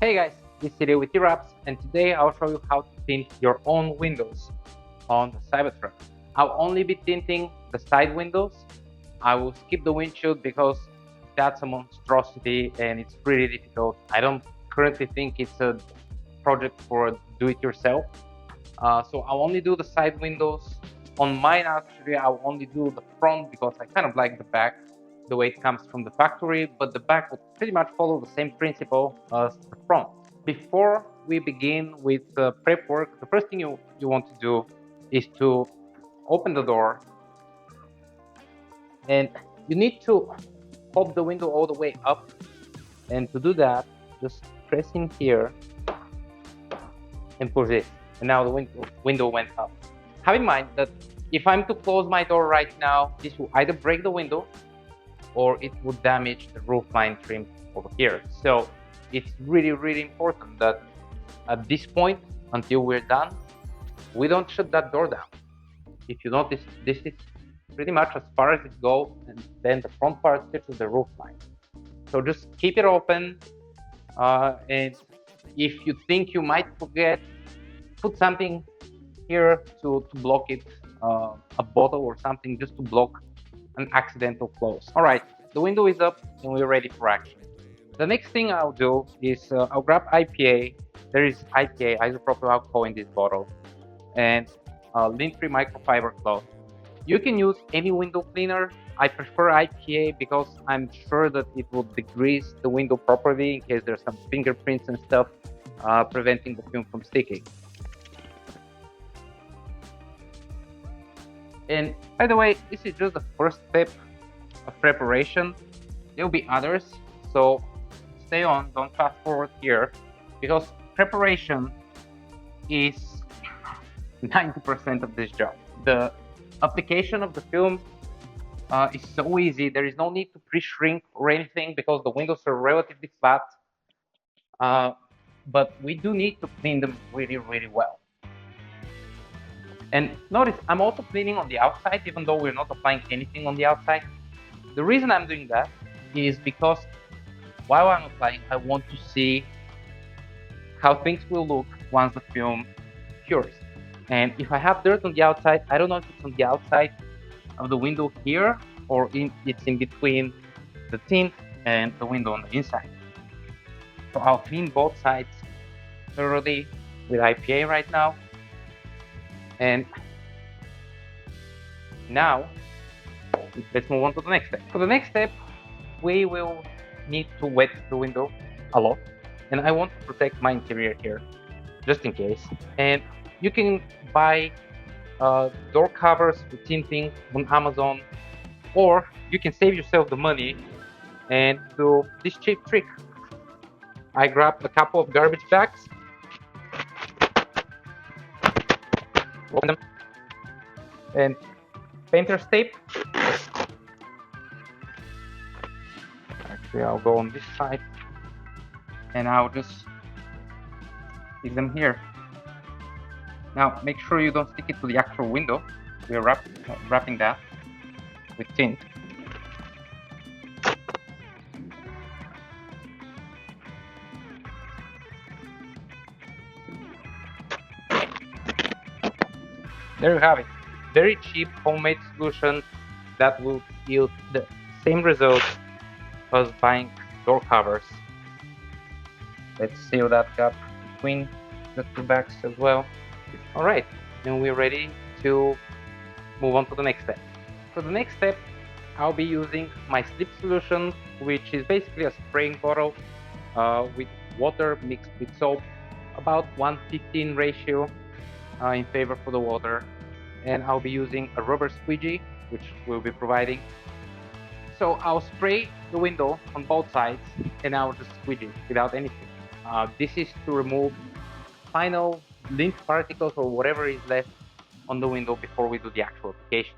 Hey guys, this is with TWRAPS, and today I'll show you how to tint your own windows on the Cybertruck. I'll only be tinting the side windows. I will skip the windshield because that's a monstrosity and it's pretty difficult. I don't currently think it's a project for do-it-yourself. So I'll only do the side windows. On mine, actually, I'll only do the front because I kind of like the back, the way it comes from the factory, but the back will pretty much follow the same principle as the front. Before we begin with the prep work, the first thing you want to do is to open the door, and you need to pop the window all the way up. And to do that, just press in here and push this. And now the window went up. Have in mind that if I'm to close my door right now, this will either break the window or it would damage the roof line trim over here. So it's really important that at this point, until we're done, we don't shut that door down. If you notice, this is pretty much as far as it goes, and then the front part touches the roof line. So just keep it open, and if you think you might forget, put something here to block it, a bottle or something, just to block an accidental close. All right, the window is up and we're ready for action. The next thing I'll do is I'll grab IPA. There is IPA, isopropyl alcohol, in this bottle, and lint-free microfiber cloth. You can use any window cleaner. I prefer IPA because I'm sure that it will degrease the window properly in case there's some fingerprints and stuff, preventing the film from sticking. And by the way, this is just the first step of preparation. There will be others, so stay on, don't fast forward here, because preparation is 90% of this job. The application of the film is so easy. There is no need to pre-shrink or anything because the windows are relatively flat, but we do need to clean them really well. And notice I'm also cleaning on the outside, even though we're not applying anything on the outside. The reason I'm doing that is because while I'm applying, I want to see how things will look once the film cures. And if I have dirt on the outside, I don't know if it's on the outside of the window here or it's in between the tint and the window on the inside. So I'll clean both sides thoroughly with IPA right now. And now let's move on to the next step. For the next step, we will need to wet the window a lot, and I want to protect my interior here just in case. And you can buy door covers for tinting on Amazon, or you can save yourself the money and do this cheap trick. I grabbed a couple of garbage bags, open them, and painter's tape. Actually, I'll go on this side and I'll just stick them here. Now, make sure you don't stick it to the actual window. We're wrapping that with tint. There you have it. Very cheap homemade solution that will yield the same results as buying door covers. Let's seal that gap between the two bags as well. All right, and we're ready to move on to the next step. For the next step, I'll be using my slip solution, which is basically a spraying bottle with water mixed with soap, about 1:15 ratio in favor for the water. And I'll be using a rubber squeegee, which we'll be providing. So I'll spray the window on both sides and I'll just squeegee without anything. This is to remove final lint particles or whatever is left on the window before we do the actual application.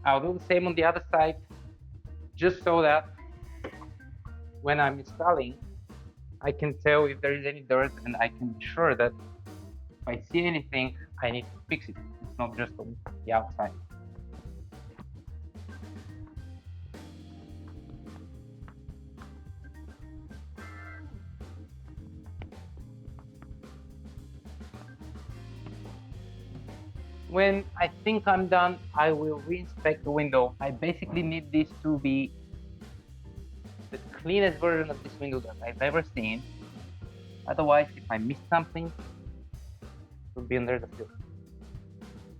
I'll do the same on the other side, just so that when I'm installing, I can tell if there is any dirt, and I can be sure that if I see anything, I need to fix it. It's not just on the outside. When I think I'm done, I will re-inspect the window. I basically need this to be the cleanest version of this window that I've ever seen. Otherwise, if I miss something, it will be under the film.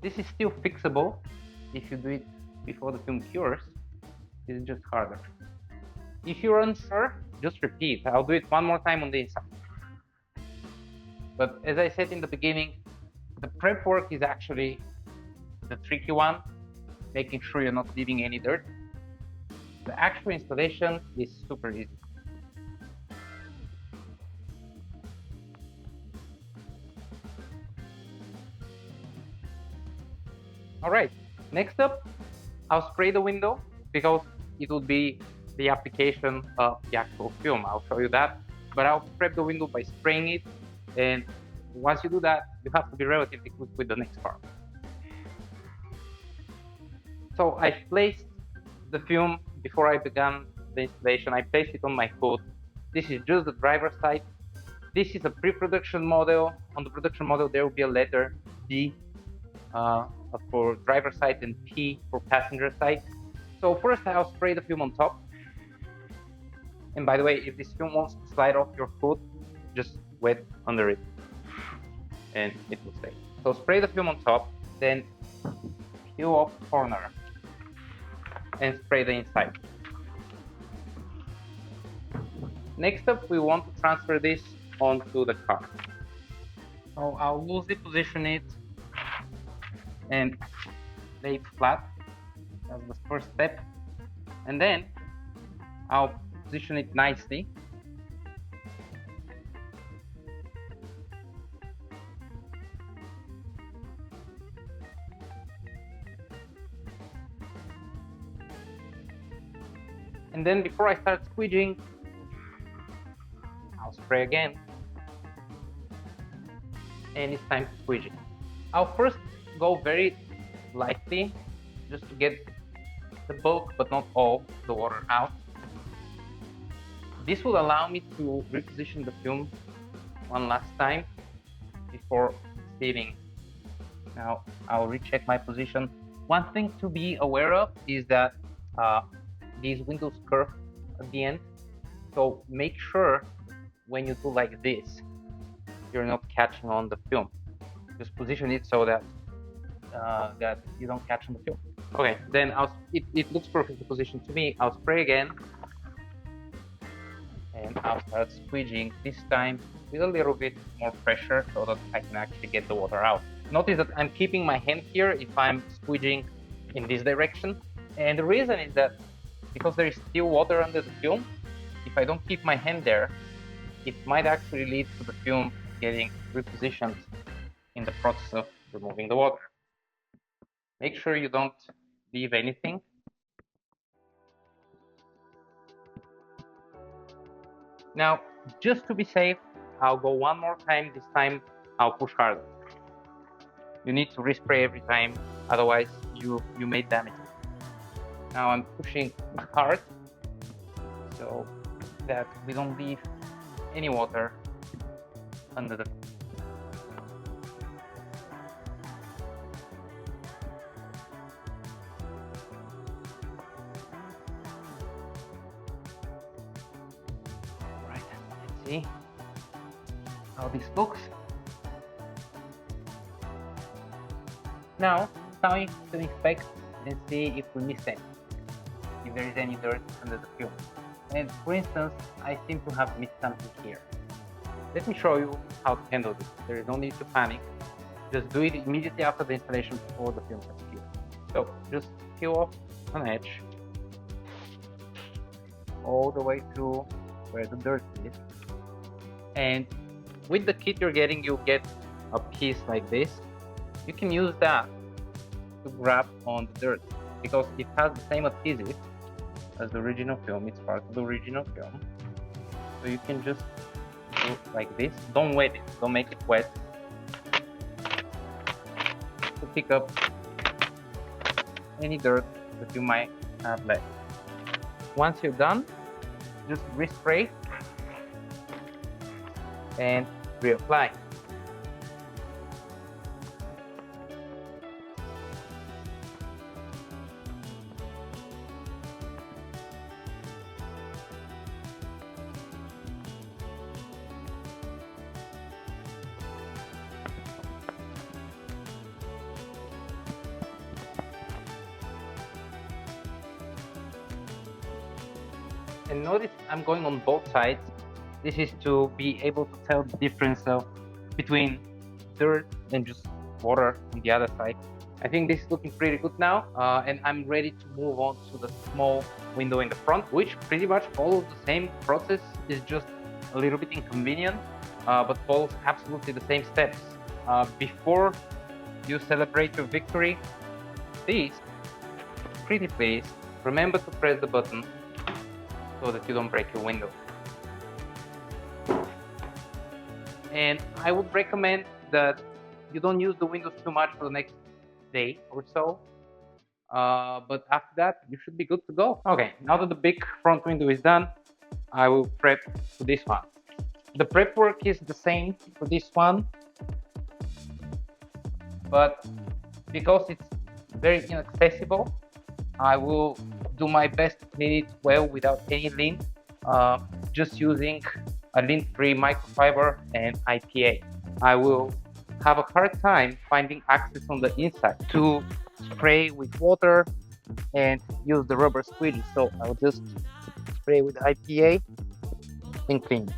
This is still fixable if you do it before the film cures. It's just harder. If you're unsure, just repeat. I'll do it one more time on the inside. But as I said in the beginning, the prep work is actually the tricky one, making sure you're not leaving any dirt. The actual installation is super easy. All right, next up, I'll spray the window because it will be the application of the actual film. I'll show you that, but I'll prep the window by spraying it. And once you do that, you have to be relatively quick with the next part. So I placed the film before I began the installation. I placed it on my hood. This is just the driver's side. This is a pre-production model. On the production model, there will be a letter D for driver side and P for passenger side. So first I'll spray the film on top. And by the way, if this film wants to slide off your hood, just wet under it and it will stay. So spray the film on top, then peel off the corner and spray the inside. Next up, we want to transfer this onto the car. So I'll loosely position it and lay it flat. That's the first step. And then I'll position it nicely. And then before I start squeegeeing, I'll spray again. And it's time to squeegee. I'll first go very lightly, just to get the bulk, but not all, the water out. This will allow me to reposition the film one last time before sealing. Now I'll recheck my position. One thing to be aware of is that these windows curve at the end, so make sure when you do like this, you're not catching on the film. Just position it so that that you don't catch on the film. Okay, then it looks perfectly positioned to me. I'll spray again, and I'll start squeegeeing, this time with a little bit more pressure so that I can actually get the water out. Notice that I'm keeping my hand here if I'm squeegeeing in this direction, and the reason is that because there is still water under the film, if I don't keep my hand there, it might actually lead to the film getting repositioned in the process of removing the water. Make sure you don't leave anything. Now, just to be safe, I'll go one more time. This time, I'll push harder. You need to respray every time, otherwise you may damage it. Now I'm pushing hard so that we don't leave any water under the. Right, let's see how this looks. Now it's time to inspect and see if we missed any, if there is any dirt under the film. And for instance, I seem to have missed something here. Let me show you how to handle this. There is no need to panic. Just do it immediately after the installation before the film has cured. So just peel off an edge all the way to where the dirt is. And with the kit you're getting, you'll get a piece like this. You can use that to grab on the dirt because it has the same adhesive as the original film. It's part of the original film. So you can just do like this. Don't wet it, don't make it wet. To pick up any dirt that you might have left. Once you're done, just respray and reapply. And notice I'm going on both sides. This is to be able to tell the difference between dirt and just water on the other side. I think this is looking pretty good now, and I'm ready to move on to the small window in the front, which pretty much follows the same process. It's just a little bit inconvenient, but follows absolutely the same steps. Before you celebrate your victory, please, pretty please, remember to press the button so that you don't break your window. And I would recommend that you don't use the windows too much for the next day or so. But after that, you should be good to go. Okay, now that the big front window is done, I will prep for this one. The prep work is the same for this one, but because it's very inaccessible, I will do my best to clean it well without any lint, just using a lint-free microfiber and IPA. I will have a hard time finding access on the inside to spray with water and use the rubber squeegee. So I'll just spray with IPA and clean.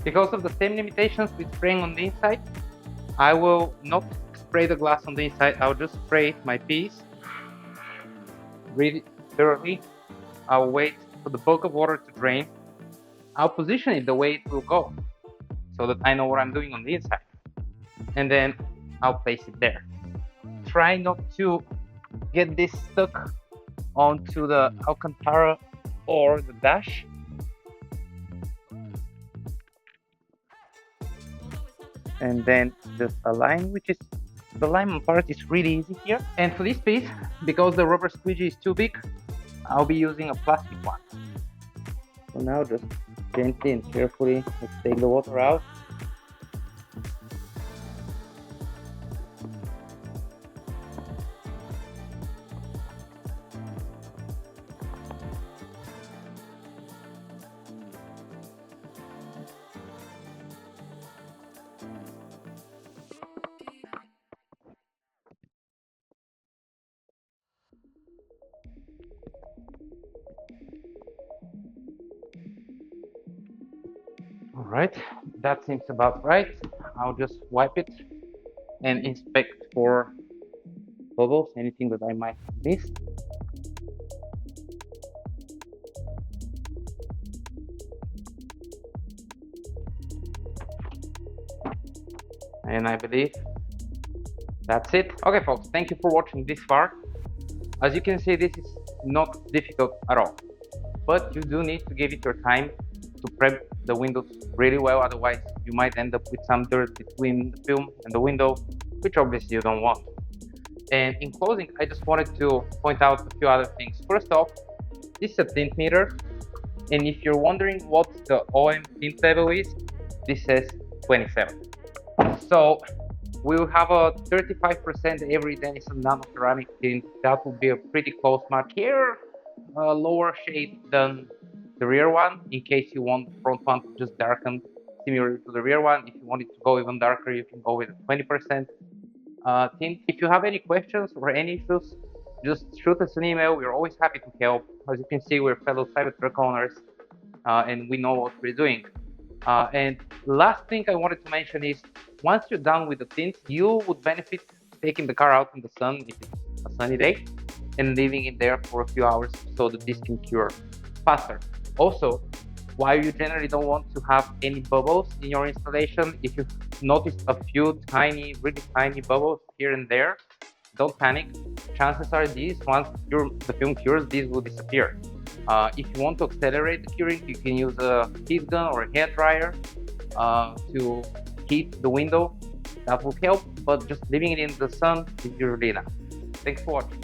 Because of the same limitations with spraying on the inside, I will not spray the glass on the inside. I'll just spray my piece really thoroughly. I'll wait for the bulk of water to drain. I'll position it the way it will go so that I know what I'm doing on the inside. And then I'll place it there. Try not to get this stuck onto the Alcantara or the dash. And then just align, which is the alignment part is really easy here. And for this piece, because the rubber squeegee is too big, I'll be using a plastic one. So now just gently and carefully, let's take the water out. All right, that seems about right. I'll just wipe it and inspect for bubbles, anything that I might have missed. And I believe that's it. Okay, folks, thank you for watching this far. As you can see, this is not difficult at all, but you do need to give it your time to prep the windows really well, otherwise you might end up with some dirt between the film and the window, which obviously you don't want. And in closing, I just wanted to point out a few other things. First off, this is a tint meter, and if you're wondering what the OM tint level is, this says 27. So we'll have a 35% Avery Dennison Nano ceramic tint. That will be a pretty close match. Here, a lower shade than the rear one, in case you want the front one to just darken similar to the rear one. If you want it to go even darker, you can go with a 20% tint. If you have any questions or any issues, just shoot us an email. We're always happy to help. As you can see, we're fellow Cybertruck owners, and we know what we're doing. And last thing I wanted to mention is, once you're done with the tint, you would benefit taking the car out in the sun if it's a sunny day and leaving it there for a few hours so that this can cure faster. Also, while you generally don't want to have any bubbles in your installation, if you notice a few tiny, really tiny bubbles here and there, don't panic. Chances are these, once the film cures, these will disappear. If you want to accelerate the curing, you can use a heat gun or a hair dryer to heat the window. That will help, but just leaving it in the sun is usually enough. Thanks for watching.